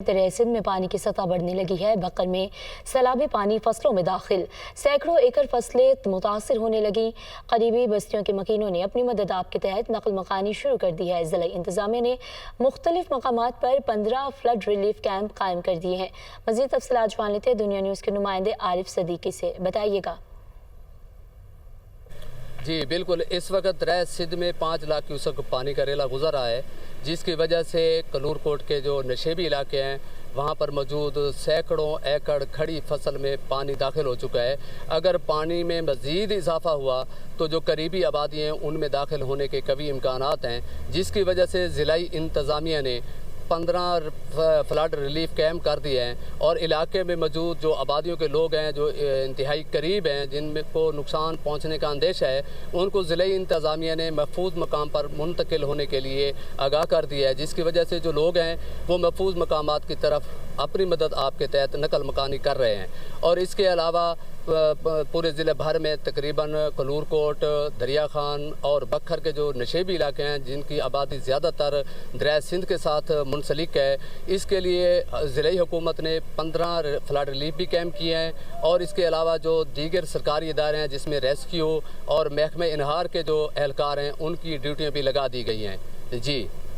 दरिया सिंध में पानी की सतह बढ़ने लगी है। बक्कर में सैलाबी पानी फसलों में दाखिल, सैकड़ों एकड़ फसलें मुतासर होने लगी। करीबी बस्तियों के मकीनों ने अपनी मदद आप के तहत नकल मकानी शुरू कर दी है। जिला इंतजामिया ने मुख्तलिफ मकामात पर 15 फ्लड रिलीफ कैंप कायम कर दिए हैं। मजीद तफसीलात जान लेते हैं दुनिया न्यूज़ के नुमाइंदे आरिफ सदीकी से। बताइएगा। जी बिल्कुल, इस वक्त दरिया सिंध में 5 लाख क्यूसेक पानी का रेला गुजर रहा है, जिसकी वजह से कनूर कोट के जो नशेबी इलाके हैं वहाँ पर मौजूद सैकड़ों एकड़ खड़ी फसल में पानी दाखिल हो चुका है। अगर पानी में मज़ीद इजाफा हुआ तो जो करीबी आबादी हैं उनमें दाखिल होने के कभी इम्कानात हैं, जिसकी वजह से ज़िलाई इंतज़ामिया ने 15 फ्लड रिलीफ कैंप कर दिए हैं और इलाके में मौजूद जो आबादियों के लोग हैं जो इंतहाई करीब हैं, जिनको नुकसान पहुंचने का अंदेशा है, उनको ज़िले इंतज़ामिया ने महफूज मकाम पर मुंतकिल होने के लिए आगाह कर दिया है, जिसकी वजह से जो लोग हैं वो महफूज मकामात की तरफ अपनी मदद आपके तहत नकल मकानी कर रहे हैं। और इसके अलावा पूरे ज़िले भर में तकरीबन कनूर कोट, दरिया खान और बक्खर के जो नशेबी इलाके हैं जिनकी आबादी ज़्यादातर दरिया सिंध के साथ मुंसलिक है, इसके लिए ज़िले हुकूमत ने 15 फ्लड रिलीफ भी कैंप किए हैं। और इसके अलावा जो दीगर सरकारी इदारे हैं जिसमें रेस्क्यू और महकमे इनहार के जो एहलकार हैं उनकी ड्यूटियाँ भी लगा दी गई हैं। जी।